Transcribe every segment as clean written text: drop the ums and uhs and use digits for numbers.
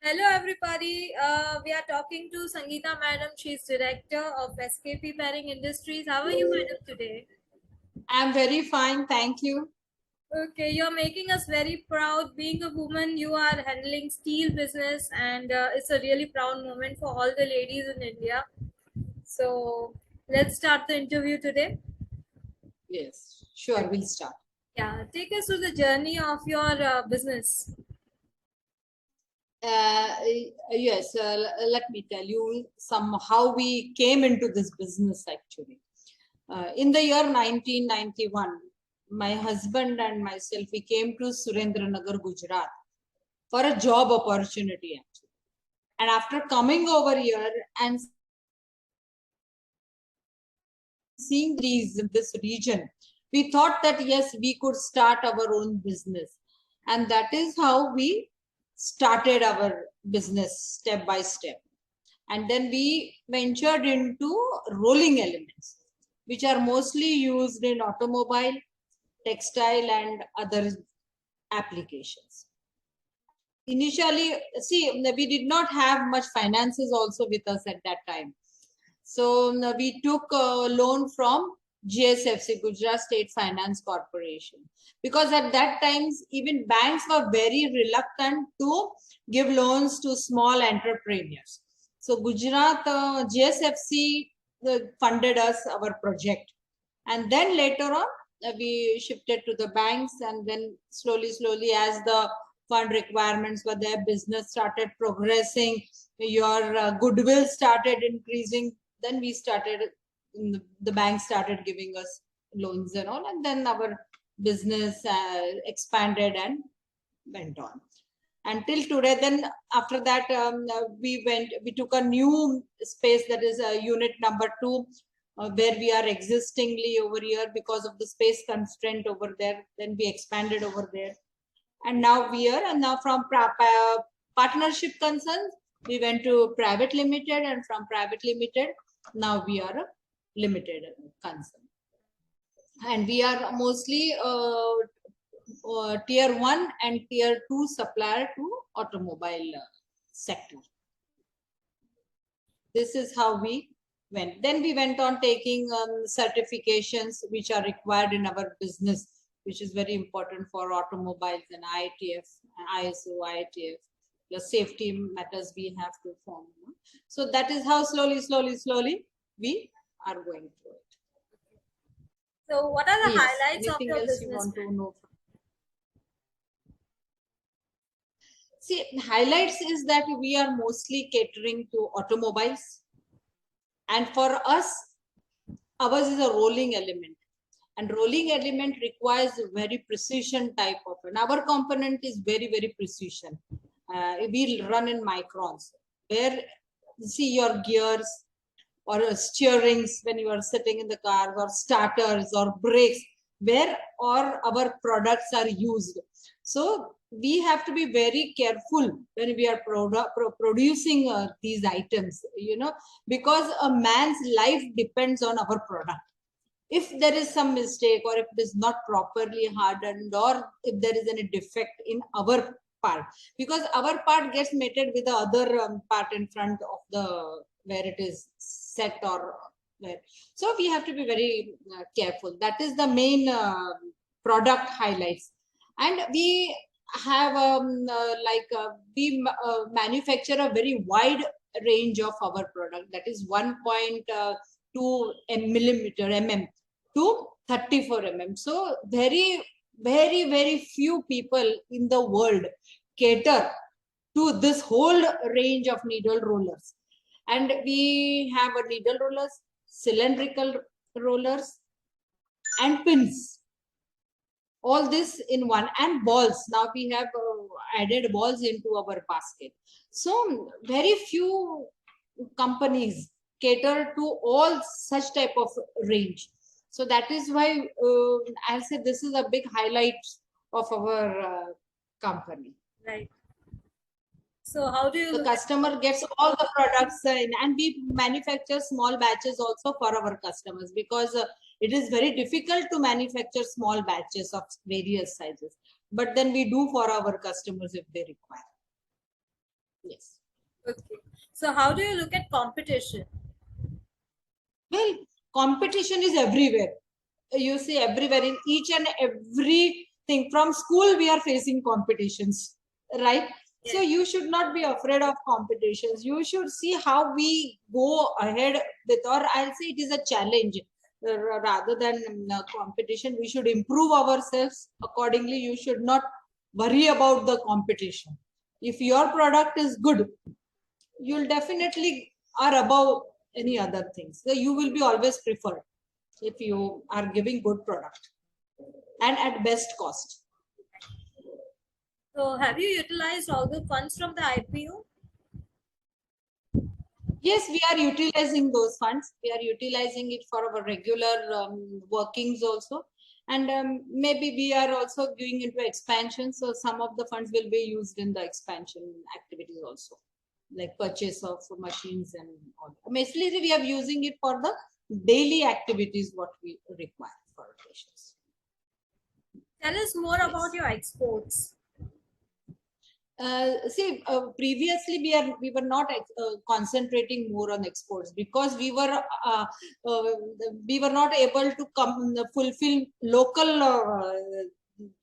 Hello everybody, we are talking to Sangita madam. She's director of SKP Pairing Industries. How are you madam today? I'm very fine, thank you. Okay, you're making us very proud. Being a woman, you are handling steel business and it's a really proud moment for all the ladies in India. So let's start the interview today. Yes, sure, we'll start. Yeah, take us through the journey of your business. Yes, let me tell you how we came into this business actually. In the year 1991, my husband and myself, we came to Surendranagar, Gujarat for a job opportunity actually. And after coming over here and seeing these in this region, we thought that yes, we could start our own business. And that is how we started our business step by step. And then we ventured into rolling elements, which are mostly used in automobile, textile, and other applications. Initially, see, we did not have much finances also with us at that time. So we took a loan from GSFC, Gujarat State Finance Corporation, because at that time even banks were very reluctant to give loans to small entrepreneurs. So Gujarat GSFC funded us our project, and then later on we shifted to the banks, and then slowly as the fund requirements were there, business started progressing, your goodwill started increasing, then we started, the bank started giving us loans and all, and then our business expanded and went on until today. Then after that we took a new space, that is unit number 2, where we are existingly over here because of the space constraint over there. Then we expanded over there, and now we are, and now from partnership concerns we went to private limited, and from private limited now we are a limited concern, and we are mostly tier 1 and tier 2 supplier to automobile sector. This is how we went. Then we went on taking certifications which are required in our business, which is very important for automobiles, and IATF, ISO, IATF, the safety matters we have to form. So that is how slowly we are going through it. So what are the highlights of Anything your else business? You want to know? See, highlights is that we are mostly catering to automobiles, and for us, ours is a rolling element, and rolling element requires a very precision type of, and our component is very precision. We run in microns, where you see your gears or steerings when you are sitting in the car, or starters or brakes, where or our products are used. So we have to be very careful when we are producing these items, because a man's life depends on our product. If there is some mistake, or if it is not properly hardened, or if there is any defect in our part, because our part gets mated with the other part in front of the where it is set, or where, so we have to be very careful. That is the main product highlights. And we have we manufacture a very wide range of our product, that is 1.2 millimeter to 34 So very few people in the world cater to this whole range of needle rollers. And we have a needle rollers, cylindrical rollers, and pins, all this in one, and balls. Now we have added balls into our basket. So very few companies cater to all such type of range. So that is why I'll say this is a big highlight of our company. Right. So how do you? The customer gets all the products and we manufacture small batches also for our customers, because it is very difficult to manufacture small batches of various sizes. But then we do for our customers if they require. Yes. Okay. So how do you look at competition? Well, competition is everywhere. You see everywhere in each and everything. From school, we are facing competitions, right? So Yes. you should not be afraid of competitions. You should see how we go ahead with, or I'll say it is a challenge rather than competition. We should improve ourselves accordingly. You should not worry about the competition. If your product is good, you'll definitely are above any other things. So you will be always preferred if you are giving good product and at best cost. So have you utilized all the funds from the IPO? Yes, we are utilizing those funds. We are utilizing it for our regular workings also. And maybe we are also going into expansion. So some of the funds will be used in the expansion activities also, like purchase of machines and all. Mostly we are using it for the daily activities, what we require for our patients. Tell us more about your exports. Previously we were not concentrating more on exports because we were not able to fulfill local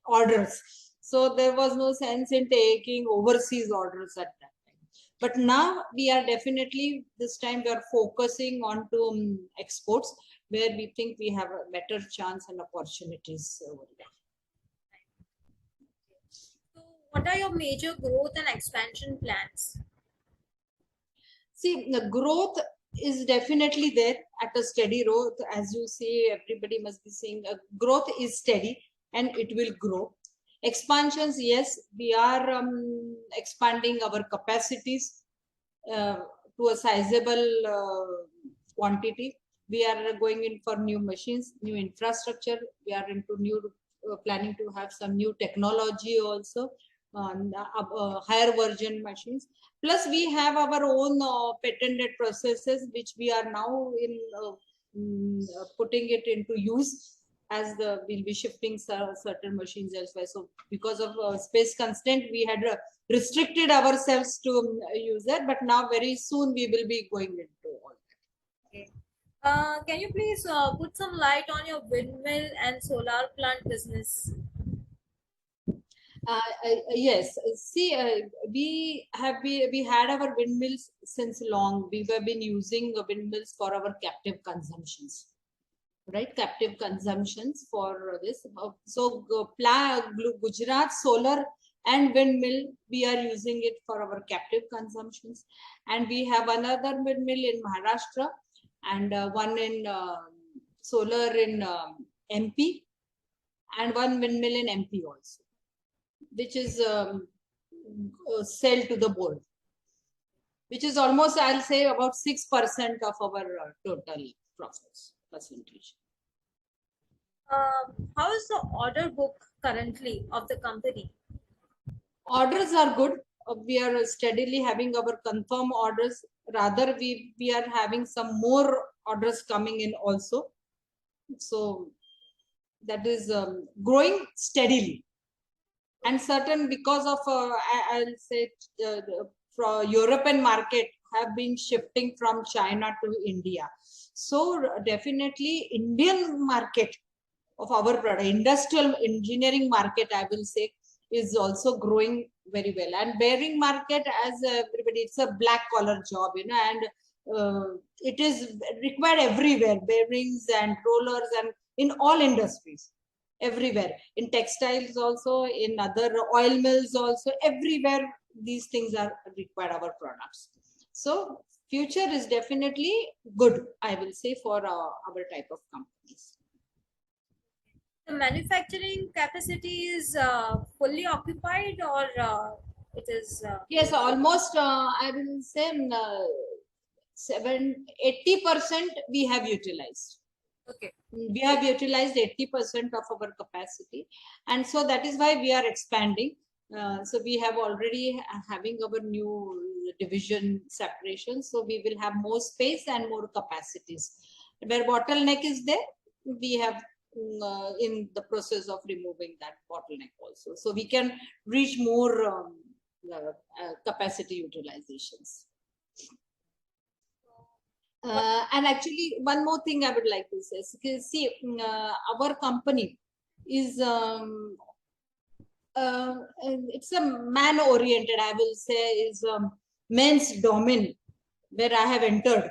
orders. So there was no sense in taking overseas orders at that time. But now we are definitely, this time we are focusing on to exports, where we think we have a better chance and opportunities over there. So what are your major growth and expansion plans? See, the growth is definitely there at a steady growth. As you say, everybody must be saying growth is steady and it will grow. Expansions, yes, we are expanding our capacities uh, to a sizable quantity. We are going in for new machines, new infrastructure. We are into new planning to have some new technology also, higher version machines. Plus, we have our own patented processes, which we are now in putting it into use, as we'll be shifting certain machines elsewhere. So, because of space constraint, we had restricted ourselves to use that, but now very soon we will be going into all that. Okay. Can you please put some light on your windmill and solar plant business? Yes, see, we had our windmills since long. We have been using windmills for our captive consumptions, right? Captive consumptions for this. So, Gujarat solar and windmill, we are using it for our captive consumptions, and we have another windmill in Maharashtra and one in solar in MP, and one windmill in MP also, which is sell to the board, which is almost, I'll say, about 6% of our total profits percentage. How is the order book currently of the company? Orders are good. We are steadily having our confirm orders. Rather, we are having some more orders coming in also. So that is growing steadily. And certain, because of I'll say from European market have been shifting from China to India. So definitely Indian market of our product, industrial engineering market, I will say, is also growing very well. And bearing market, as everybody, it's a black collar job, and it is required everywhere, bearings and rollers, and in all industries, everywhere, in textiles also, in other oil mills also, everywhere these things are required, our products. So future is definitely good, I will say, for our type of companies. The manufacturing capacity is fully occupied, or it is Yes, almost I will say 80% we have utilized. okay? We have utilized 80% of our capacity, and so that is why we are expanding. So we have already having our new division separation, so we will have more space and more capacities. Where bottleneck is there, we have in the process of removing that bottleneck also, so we can reach more capacity utilizations. And actually, one more thing I would like to say, see, our company is it's a man-oriented, I will say, is men's domain where I have entered.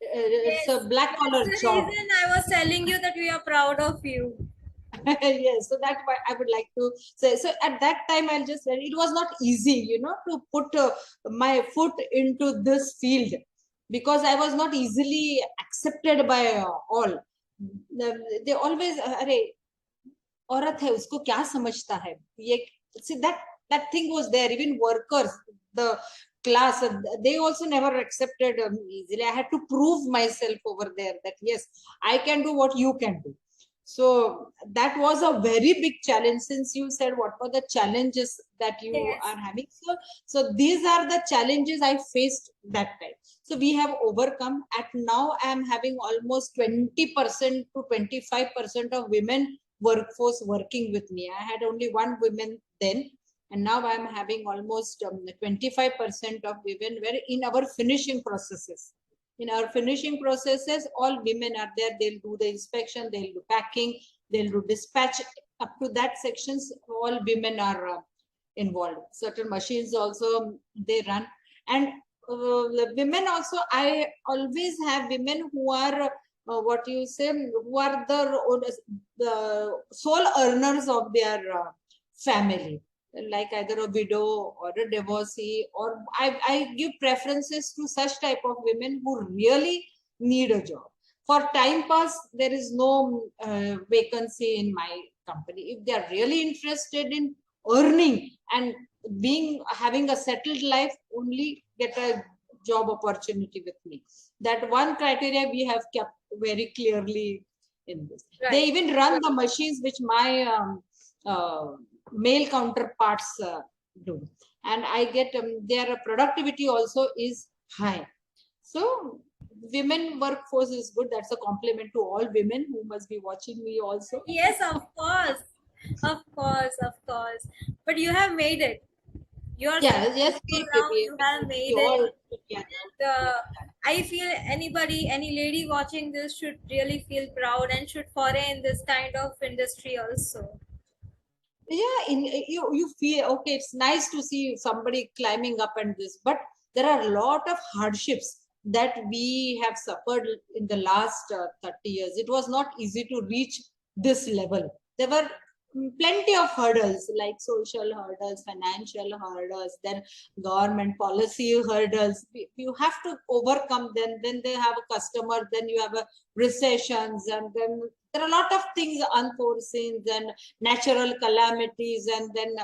It's Yes, a black collar that's the job. reason I was telling you that we are proud of you. Yes, so that's why I would like to say. So at that time, I'll just say it was not easy, you know, to put my foot into this field because I was not easily accepted by all. They always, अरे औरत है उसको क्या समझता है ये, see that thing was there. Even workers, the class, they also never accepted easily. I had to prove myself over there that yes, I can do what you can do. So that was a very big challenge. Since you said what were the challenges that you Yes. are having, so these are the challenges I faced that time. So we have overcome. At now I am having almost 20% to 25% of women workforce working with me. I had only one woman then, and now I am having almost 25% of women were in our finishing processes. In our finishing processes, all women are there. They'll do the inspection, they'll do packing, they'll do dispatch. Up to that sections, all women are involved. Certain machines also they run. And the women also, I always have women who are what you say, who are the sole earners of their family, like either a widow or a divorcee, or I give preferences to such type of women who really need a job. For time pass, there is no vacancy in my company. If they are really interested in earning and having a settled life, only get a job opportunity with me. That one criteria we have kept very clearly in this. Right. They even run the machines which my male counterparts do, and I get their productivity also is high. So women workforce is good. That's a compliment to all women who must be watching me also. Yes, of course, of course, of course. But you have made it. You are yes, now. You have made all it. I feel any lady watching this should really feel proud and should foray in this kind of industry also. Yeah, you feel okay. It's nice to see somebody climbing up and this, but there are a lot of hardships that we have suffered in the last 30 years. It was not easy to reach this level. There were plenty of hurdles, like social hurdles, financial hurdles, then government policy hurdles. You have to overcome them. Then they have a customer, then you have a recessions, and then there are a lot of things unforeseen, and natural calamities, and then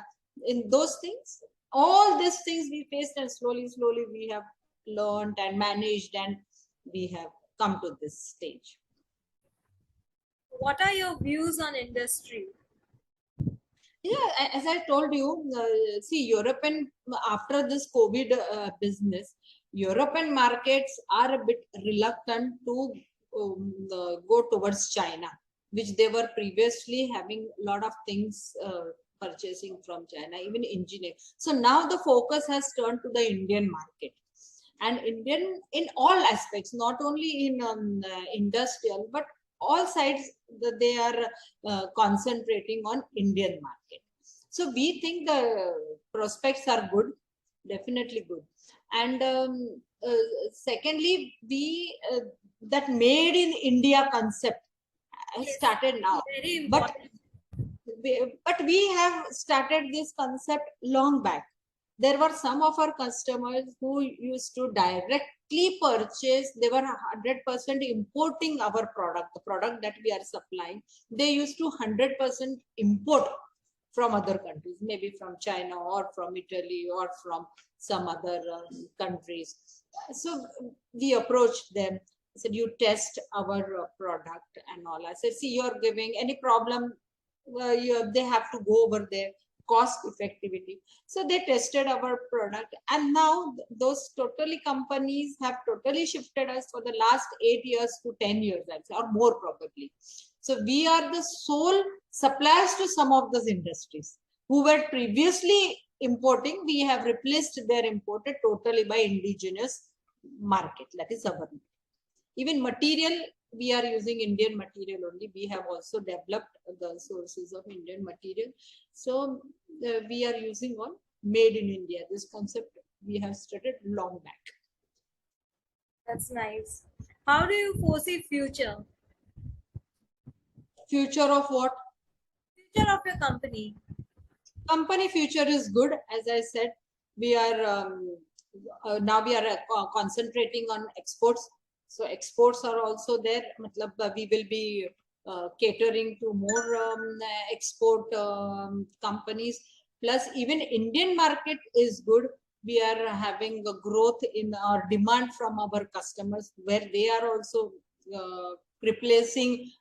in those things, all these things we faced, and slowly we have learned and managed, and we have come to this stage. What are your views on industry? Yeah, as I told you, see, European, after this COVID business, European markets are a bit reluctant to go towards China, which they were previously having a lot of things purchasing from China, even engineering. So now the focus has turned to the Indian market. And Indian in all aspects, not only in industrial, but all sides, they are concentrating on Indian market. So we think the prospects are good, definitely good. And secondly, we that made in India concept has started now. Very important. But we have started this concept long back. There were some of our customers who used to directly purchase. They were 100% importing our product, the product that we are supplying. They used to 100% import from other countries, maybe from China or from Italy or from some other countries. So we approached them. I said, you test our product and all. I said, see, you're giving any problem, they have to go over there. Cost effectivity. So they tested our product, and now those totally companies have totally shifted us for the last 8 years to 10 years, I'd say, or more probably. So we are the sole suppliers to some of those industries who were previously importing, we have replaced their imported totally by indigenous market, that is our market. Even material, we are using Indian material only. We have also developed the sources of Indian material. So we are using on made in India. This concept we have started long back. That's nice. How do you foresee future? Future of what? Future of your company. Company future is good. As I said, we are now we are concentrating on exports. So exports are also there. We will be catering to more export companies. Plus, even Indian market is good. We are having a growth in our demand from our customers, where they are also replacing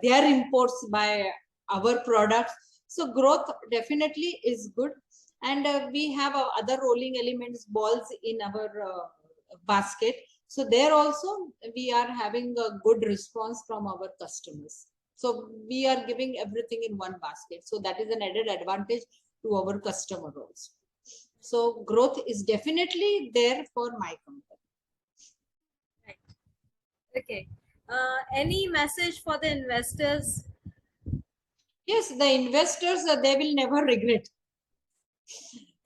their imports by our products. So growth definitely is good. And we have other rolling elements balls in our basket. So there also we are having a good response from our customers. So we are giving everything in one basket. So that is an added advantage to our customer also. So growth is definitely there for my company. Right. Okay. Any message for the investors? Yes, the investors, they will never regret.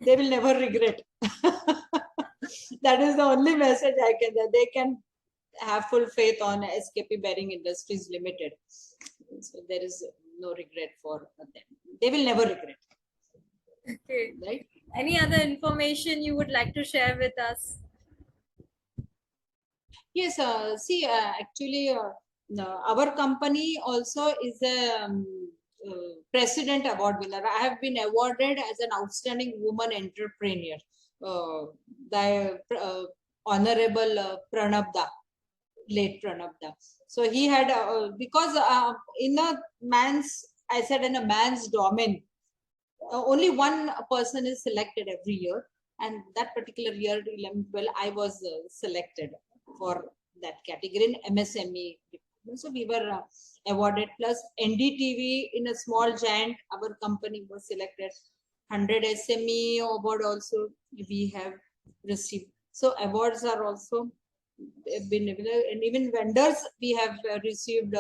They will never regret. That is the only message I can. They can have full faith on SKP Bearing Industries Limited. So there is no regret for them. They will never regret. Okay. Right? Any other information you would like to share with us? Yes. See, actually, our company also is a President Award winner. I have been awarded as an outstanding woman entrepreneur by Honorable Pranabda, late Pranabda. So he had because in a man's, I said, in a man's domain, only one person is selected every year, and that particular year 11-12 I was selected for that category in MSME. So we were awarded, plus NDTV in a small giant, our company was selected. 100 SME award also we have received. So awards are also been, and even vendors we have received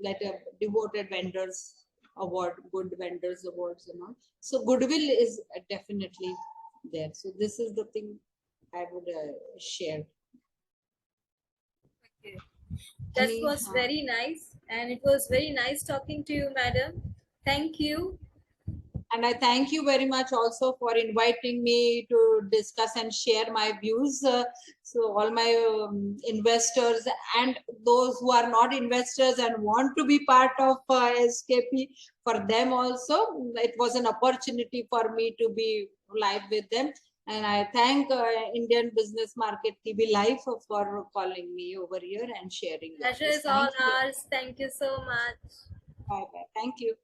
like a devoted vendors award, good vendors awards and all. So goodwill is definitely there. So this is the thing I would share. Okay. That was very nice, and it was very nice talking to you, madam. Thank you. And I thank you very much also for inviting me to discuss and share my views. So all my investors and those who are not investors and want to be part of SKP, for them also, it was an opportunity for me to be live with them. And I thank Indian Business Market TV Live for calling me over here and sharing. Pleasure is all ours. Thank you so much. Bye bye. Thank you.